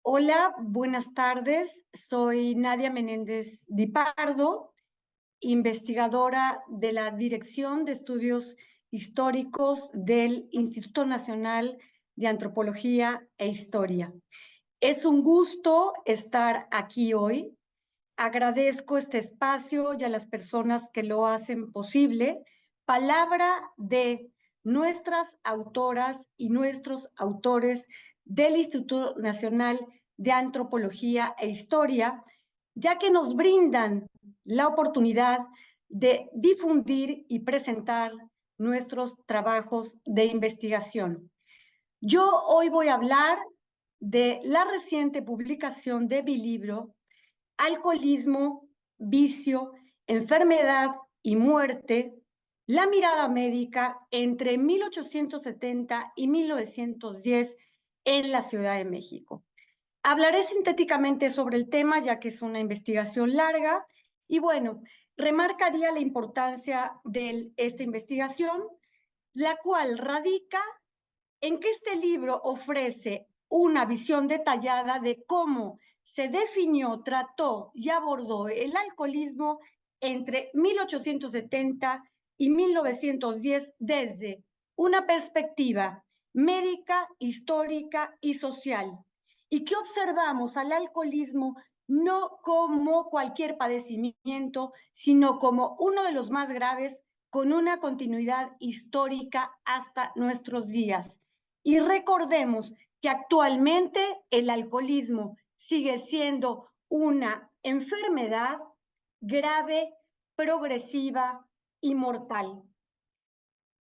Hola, buenas tardes. Soy Nadia Menéndez Di Pardo, investigadora de la Dirección de Estudios Históricos del Instituto Nacional de Antropología e Historia. Es un gusto estar aquí hoy. Agradezco este espacio y a las personas que lo hacen posible. Palabra de nuestras autoras y nuestros autores del Instituto Nacional de Antropología e Historia, ya que nos brindan la oportunidad de difundir y presentar nuestros trabajos de investigación. Yo hoy voy a hablar de la reciente publicación de mi libro Alcoholismo, vicio, enfermedad y muerte, la mirada médica entre 1870 y 1910 en la Ciudad de México. Hablaré sintéticamente sobre el tema, ya que es una investigación larga, y bueno, remarcaría la importancia de esta investigación, la cual radica en que este libro ofrece una visión detallada de cómo se definió, trató y abordó el alcoholismo entre 1870 y 1910 desde una perspectiva médica, histórica y social. Y que observamos al alcoholismo no como cualquier padecimiento, sino como uno de los más graves, con una continuidad histórica hasta nuestros días. Y recordemos que actualmente el alcoholismo sigue siendo una enfermedad grave, progresiva y mortal.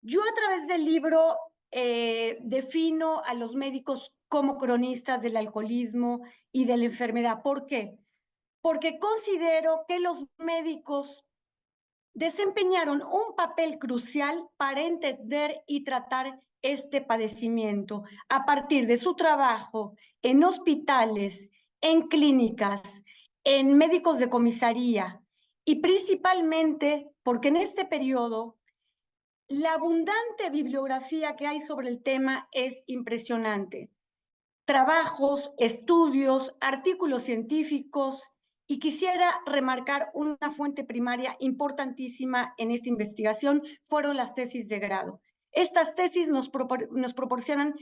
Yo a través del libro defino a los médicos como cronistas del alcoholismo y de la enfermedad. ¿Por qué? Porque considero que los médicos desempeñaron un papel crucial para entender y tratar este padecimiento a partir de su trabajo en hospitales, en clínicas, en médicos de comisaría y principalmente porque en este periodo la abundante bibliografía que hay sobre el tema es impresionante. Trabajos, estudios, artículos científicos, y quisiera remarcar una fuente primaria importantísima en esta investigación, fueron las tesis de grado. Estas tesis nos proporcionan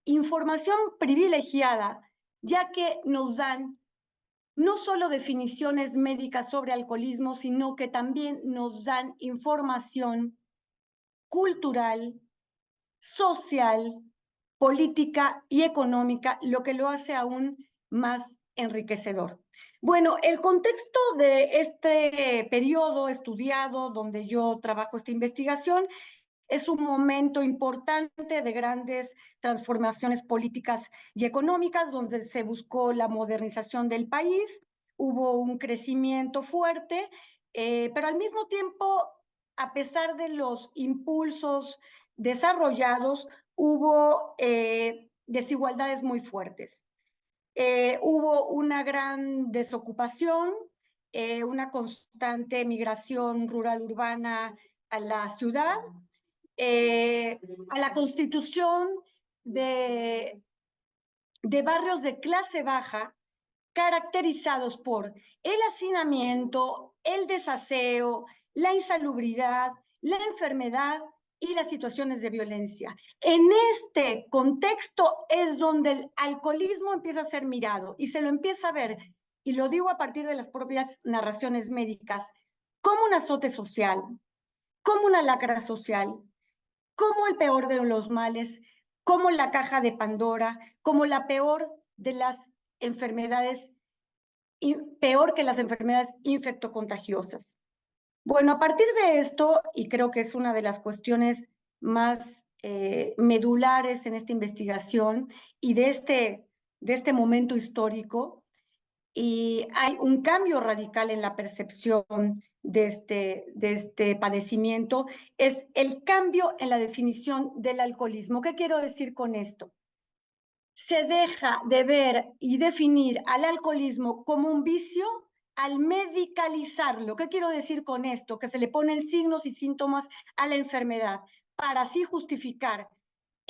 información privilegiada, ya que nos dan no solo definiciones médicas sobre alcoholismo, sino que también nos dan información cultural, social, política y económica, lo que lo hace aún más enriquecedor. Bueno, el contexto de este periodo estudiado donde yo trabajo esta investigación es un momento importante de grandes transformaciones políticas y económicas donde se buscó la modernización del país, hubo un crecimiento fuerte, pero al mismo tiempo, a pesar de los impulsos desarrollados, hubo desigualdades muy fuertes. Hubo una gran desocupación, una constante migración rural-urbana a la ciudad, a la constitución de, de barrios de clase baja caracterizados por el hacinamiento, el desaseo, la insalubridad, la enfermedad y las situaciones de violencia. En este contexto es donde el alcoholismo empieza a ser mirado y se lo empieza a ver, y lo digo a partir de las propias narraciones médicas, como un azote social, como una lacra social, como el peor de los males, como la caja de Pandora, como la peor de las enfermedades, peor que las enfermedades infectocontagiosas. Bueno, a partir de esto, y creo que es una de las cuestiones más medulares en esta investigación y de este momento histórico, y hay un cambio radical en la percepción de este padecimiento, es el cambio en la definición del alcoholismo. ¿Qué quiero decir con esto? Se deja de ver y definir al alcoholismo como un vicio al medicalizarlo. ¿Qué quiero decir con esto? Que se le ponen signos y síntomas a la enfermedad para así justificar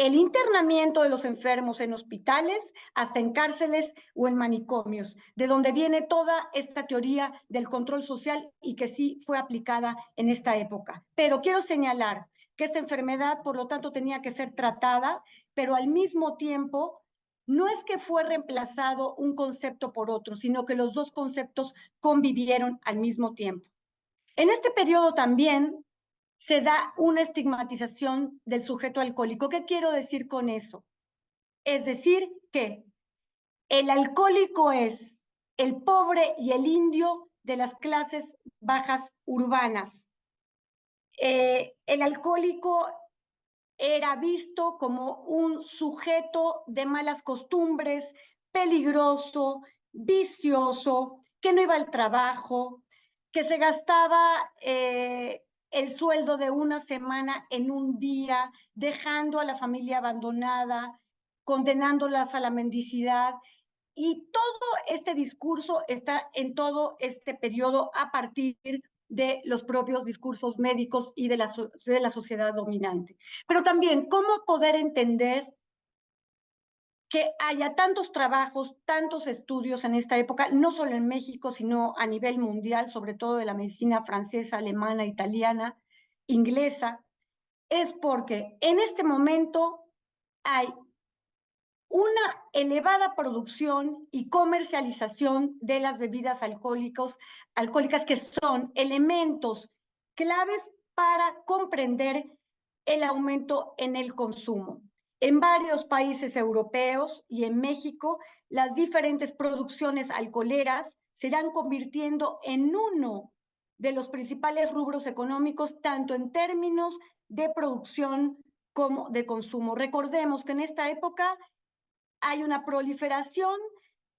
el internamiento de los enfermos en hospitales, hasta en cárceles o en manicomios, de donde viene toda esta teoría del control social y que sí fue aplicada en esta época. Pero quiero señalar que esta enfermedad, por lo tanto, tenía que ser tratada, pero al mismo tiempo no es que fue reemplazado un concepto por otro, sino que los dos conceptos convivieron al mismo tiempo. En este periodo también se da una estigmatización del sujeto alcohólico. ¿Qué quiero decir con eso? Es decir, que el alcohólico es el pobre y el indio de las clases bajas urbanas. El alcohólico era visto como un sujeto de malas costumbres, peligroso, vicioso, que no iba al trabajo, que se gastaba el sueldo de una semana en un día, dejando a la familia abandonada, condenándolas a la mendicidad. Y todo este discurso está en todo este periodo a partir de los propios discursos médicos y de la sociedad dominante. Pero también, ¿cómo poder entender que haya tantos trabajos, tantos estudios en esta época, no solo en México, sino a nivel mundial, sobre todo de la medicina francesa, alemana, italiana, inglesa? Es porque en este momento hay una elevada producción y comercialización de las bebidas alcohólicas que son elementos claves para comprender el aumento en el consumo. En varios países europeos y en México, las diferentes producciones alcoholeras se irán convirtiendo en uno de los principales rubros económicos, tanto en términos de producción como de consumo. Recordemos que en esta época hay una proliferación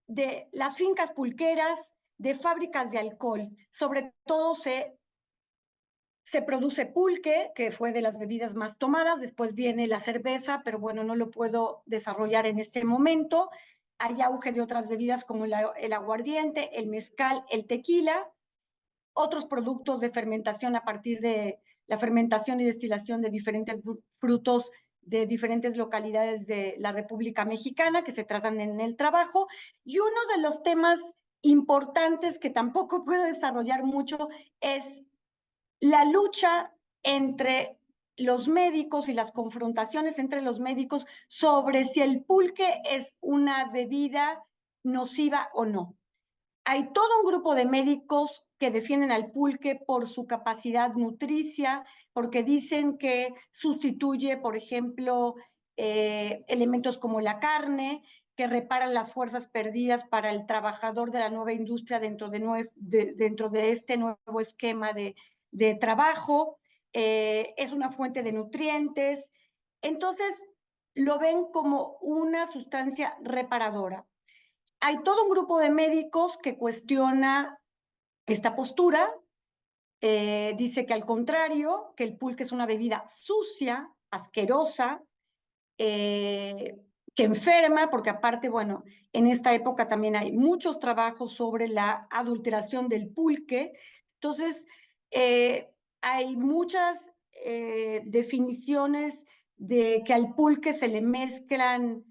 de las fincas pulqueras, de fábricas de alcohol. Sobre todo se produce pulque, que fue de las bebidas más tomadas, después viene la cerveza, pero bueno, no lo puedo desarrollar en este momento. Hay auge de otras bebidas como el aguardiente, el mezcal, el tequila, otros productos de fermentación a partir de la fermentación y destilación de diferentes frutos de diferentes localidades de la República Mexicana que se tratan en el trabajo. Y uno de los temas importantes que tampoco puedo desarrollar mucho es la lucha entre los médicos y las confrontaciones entre los médicos sobre si el pulque es una bebida nociva o no. Hay todo un grupo de médicos que defienden al pulque por su capacidad nutricia, porque dicen que sustituye, por ejemplo, elementos como la carne, que reparan las fuerzas perdidas para el trabajador de la nueva industria dentro de este nuevo esquema de trabajo. Es una fuente de nutrientes. Entonces, lo ven como una sustancia reparadora. Hay todo un grupo de médicos que cuestiona esta postura, dice que al contrario, que el pulque es una bebida sucia, asquerosa, que enferma, porque aparte, bueno, en esta época también hay muchos trabajos sobre la adulteración del pulque. Entonces, hay muchas definiciones de que al pulque se le mezclan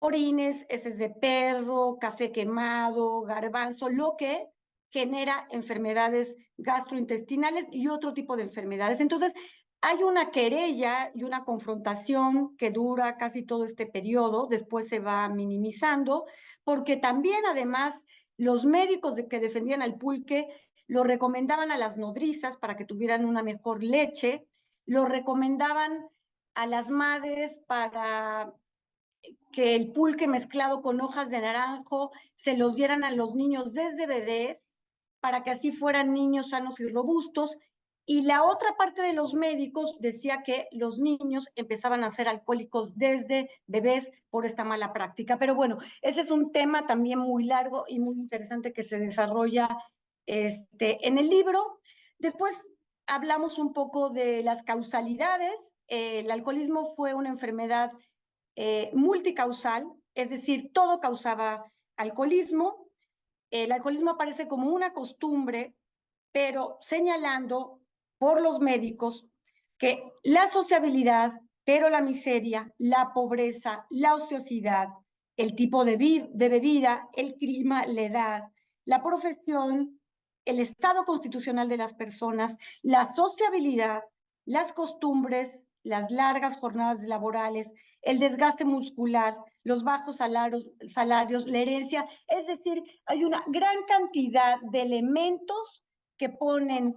orines, heces de perro, café quemado, garbanzo, lo que genera enfermedades gastrointestinales y otro tipo de enfermedades. Entonces, hay una querella y una confrontación que dura casi todo este periodo, después se va minimizando, porque también además los médicos que defendían al pulque lo recomendaban a las nodrizas para que tuvieran una mejor leche, lo recomendaban a las madres para que el pulque mezclado con hojas de naranjo se los dieran a los niños desde bebés para que así fueran niños sanos y robustos. Y la otra parte de los médicos decía que los niños empezaban a ser alcohólicos desde bebés por esta mala práctica. Pero bueno, ese es un tema también muy largo y muy interesante que se desarrolla en el libro. Después hablamos un poco de las causalidades. El alcoholismo fue una enfermedad multicausal, es decir, todo causaba alcoholismo. El alcoholismo aparece como una costumbre, pero señalando por los médicos que la sociabilidad, pero la miseria, la pobreza, la ociosidad, el tipo de bebida, el clima, la edad, la profesión, el estado constitucional de las personas, la sociabilidad, las costumbres, las largas jornadas laborales, el desgaste muscular, los bajos salarios, la herencia. Es decir, hay una gran cantidad de elementos que ponen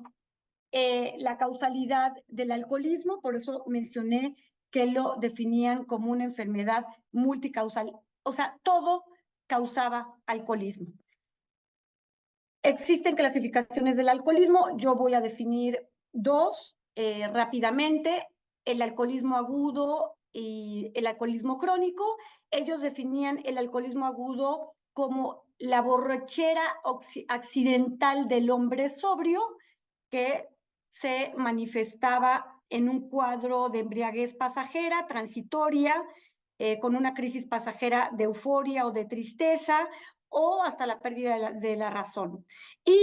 la causalidad del alcoholismo, por eso mencioné que lo definían como una enfermedad multicausal. O sea, todo causaba alcoholismo. Existen clasificaciones del alcoholismo, yo voy a definir dos rápidamente, el alcoholismo agudo y el alcoholismo crónico. Ellos definían el alcoholismo agudo como la borrachera accidental del hombre sobrio que se manifestaba en un cuadro de embriaguez pasajera, transitoria, con una crisis pasajera de euforia o de tristeza, o hasta la pérdida de la razón. Y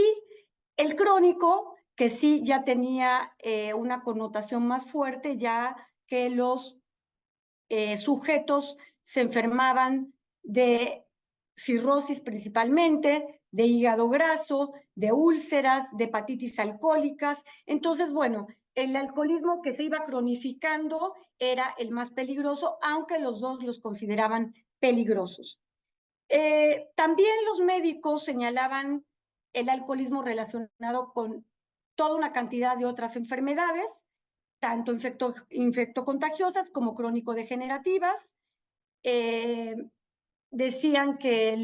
el crónico, que sí ya tenía una connotación más fuerte, ya que los sujetos se enfermaban de cirrosis principalmente, de hígado graso, de úlceras, de hepatitis alcohólicas. Entonces, bueno, el alcoholismo que se iba cronificando era el más peligroso, aunque los dos los consideraban peligrosos. También los médicos señalaban el alcoholismo relacionado con toda una cantidad de otras enfermedades, tanto infectocontagiosas como crónico-degenerativas. Decían que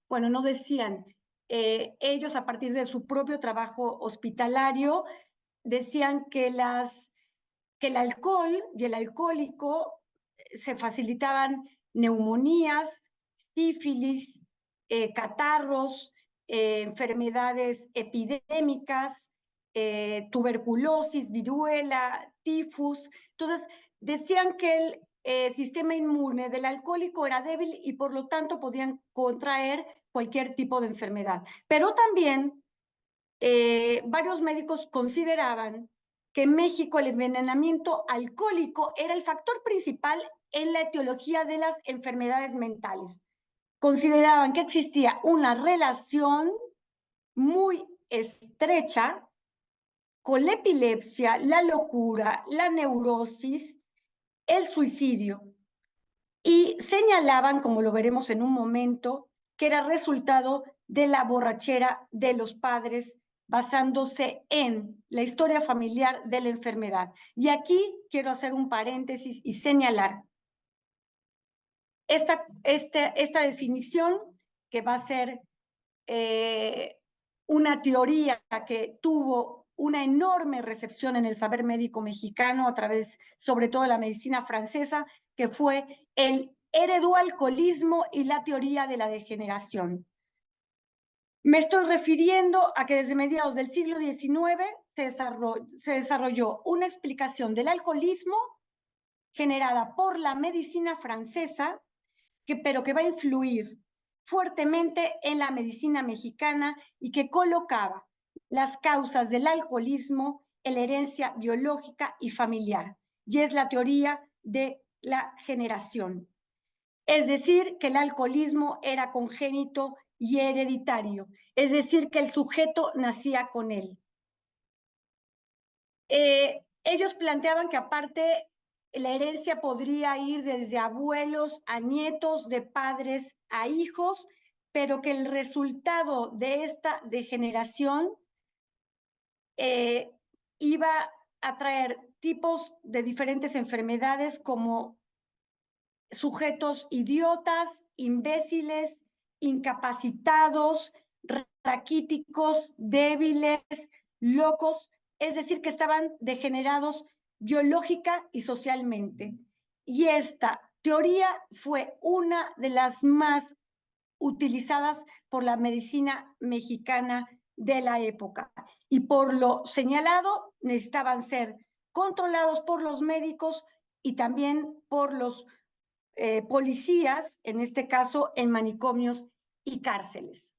bueno, no decían, ellos a partir de su propio trabajo hospitalario, decían que el alcohol y el alcohólico se facilitaban neumonías, sífilis, catarros, enfermedades epidémicas, tuberculosis, viruela, tifus. Entonces, decían que el sistema inmune del alcohólico era débil y por lo tanto podían contraer cualquier tipo de enfermedad. Pero también varios médicos consideraban que en México el envenenamiento alcohólico era el factor principal en la etiología de las enfermedades mentales. Consideraban que existía una relación muy estrecha con la epilepsia, la locura, la neurosis, el suicidio. Y señalaban, como lo veremos en un momento, que era resultado de la borrachera de los padres basándose en la historia familiar de la enfermedad. Y aquí quiero hacer un paréntesis y señalar esta definición que va a ser una teoría que tuvo una enorme recepción en el saber médico mexicano a través, sobre todo, de la medicina francesa, que fue el heredoalcoholismo y la teoría de la degeneración. Me estoy refiriendo a que desde mediados del siglo XIX se desarrolló una explicación del alcoholismo generada por la medicina francesa, pero que va a influir fuertemente en la medicina mexicana y que colocaba las causas del alcoholismo en la herencia biológica y familiar. Y es la teoría de la generación. Es decir, que el alcoholismo era congénito y hereditario. Es decir, que el sujeto nacía con él. Ellos planteaban que aparte la herencia podría ir desde abuelos a nietos, de padres a hijos, pero que el resultado de esta degeneración iba a traer tipos de diferentes enfermedades como sujetos idiotas, imbéciles, incapacitados, raquíticos, débiles, locos, es decir, que estaban degenerados biológica y socialmente. Y esta teoría fue una de las más utilizadas por la medicina mexicana de la época. Y por lo señalado, necesitaban ser controlados por los médicos y también por los policías, en este caso en manicomios y cárceles.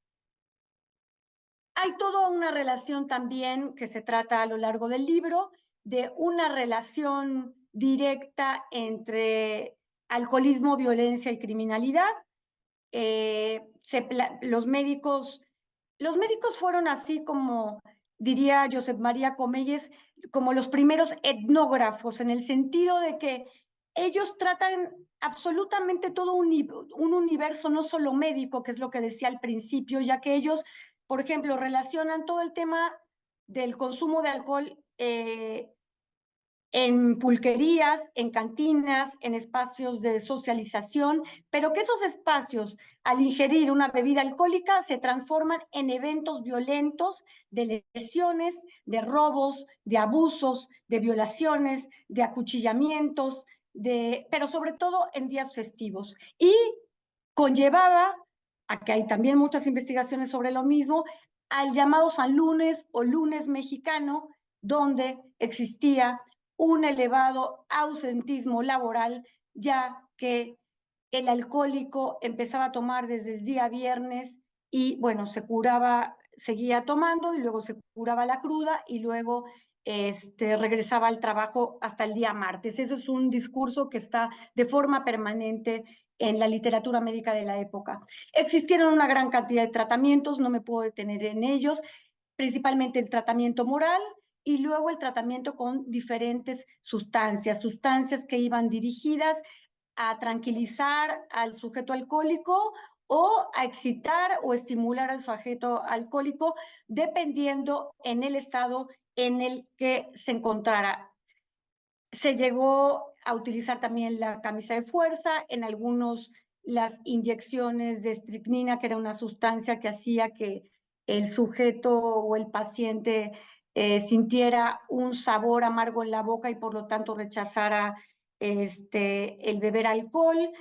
Hay toda una relación también que se trata a lo largo del libro, de una relación directa entre alcoholismo, violencia y criminalidad. Los médicos fueron así como, diría Josep María Comelles, como los primeros etnógrafos, en el sentido de que ellos tratan absolutamente todo un universo, no solo médico, que es lo que decía al principio, ya que ellos, por ejemplo, relacionan todo el tema del consumo de alcohol en pulquerías, en cantinas, en espacios de socialización, pero que esos espacios, al ingerir una bebida alcohólica, se transforman en eventos violentos de lesiones, de robos, de abusos, de violaciones, de acuchillamientos, pero sobre todo en días festivos. Y conllevaba, aquí hay también muchas investigaciones sobre lo mismo, al llamado San Lunes o Lunes mexicano, donde existía un elevado ausentismo laboral, ya que el alcohólico empezaba a tomar desde el día viernes y, bueno, se curaba, seguía tomando y luego se curaba la cruda y luego regresaba al trabajo hasta el día martes. Eso es un discurso que está de forma permanente en la literatura médica de la época. Existieron una gran cantidad de tratamientos, no me puedo detener en ellos, principalmente el tratamiento moral y luego el tratamiento con diferentes sustancias que iban dirigidas a tranquilizar al sujeto alcohólico o a excitar o estimular al sujeto alcohólico, dependiendo en el estado en el que se encontrara. Se llegó a utilizar también la camisa de fuerza, en algunos las inyecciones de estricnina, que era una sustancia que hacía que el sujeto o el paciente sintiera un sabor amargo en la boca y por lo tanto rechazara el beber alcohol.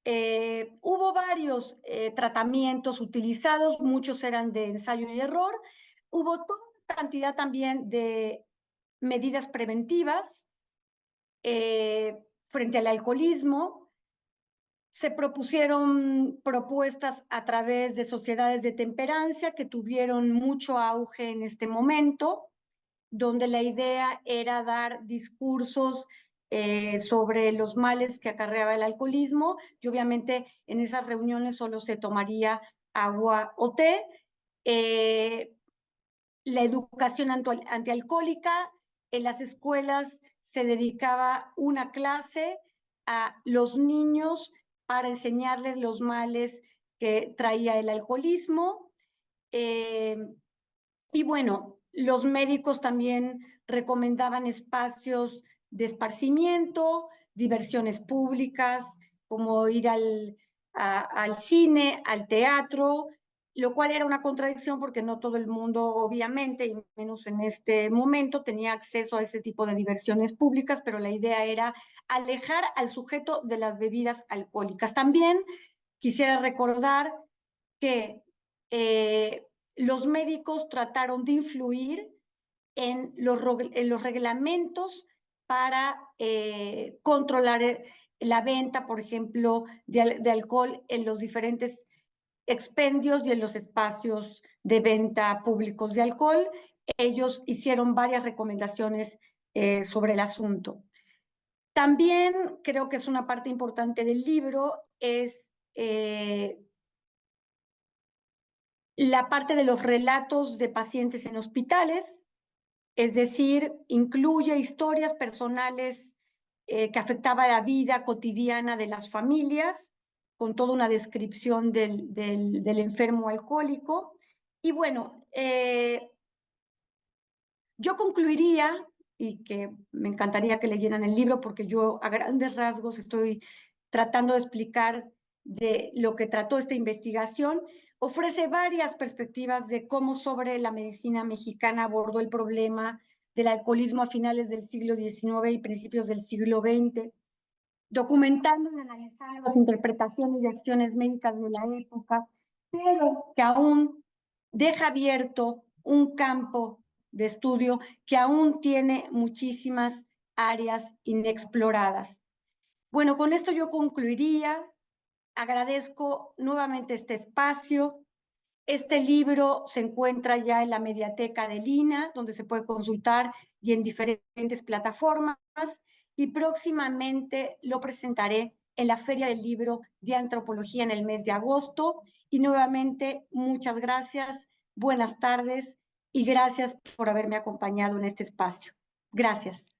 Hubo varios tratamientos utilizados, muchos eran de ensayo y error. Hubo toda una cantidad también de medidas preventivas frente al alcoholismo. Se propusieron propuestas a través de sociedades de temperancia que tuvieron mucho auge en este momento, donde la idea era dar discursos sobre los males que acarreaba el alcoholismo, y obviamente en esas reuniones solo se tomaría agua o té. La educación antialcohólica, en las escuelas se dedicaba una clase a los niños para enseñarles los males que traía el alcoholismo. Y bueno, los médicos también recomendaban espacios de esparcimiento, diversiones públicas, como ir al cine, al teatro, lo cual era una contradicción porque no todo el mundo, obviamente, y menos en este momento, tenía acceso a ese tipo de diversiones públicas, pero la idea era alejar al sujeto de las bebidas alcohólicas. También quisiera recordar que los médicos trataron de influir en los reglamentos para controlar la venta, por ejemplo, de alcohol en los diferentes expendios y en los espacios de venta públicos de alcohol. Ellos hicieron varias recomendaciones sobre el asunto. También creo que es una parte importante del libro, es la parte de los relatos de pacientes en hospitales, es decir, incluye historias personales que afectaban la vida cotidiana de las familias, con toda una descripción del enfermo alcohólico. Y bueno, yo concluiría, y que me encantaría que leyeran el libro, porque yo a grandes rasgos estoy tratando de explicar de lo que trató esta investigación. Ofrece varias perspectivas de cómo sobre la medicina mexicana abordó el problema del alcoholismo a finales del siglo XIX y principios del siglo XX, documentando y analizando las interpretaciones y acciones médicas de la época, pero que aún deja abierto un campo de estudio que aún tiene muchísimas áreas inexploradas. Bueno, con esto yo concluiría. Agradezco nuevamente este espacio. Este libro se encuentra ya en la mediateca de Lina, donde se puede consultar, y en diferentes plataformas. y próximamente lo presentaré en la Feria del Libro de Antropología en el mes de agosto. Y nuevamente, muchas gracias, buenas tardes y gracias por haberme acompañado en este espacio. Gracias.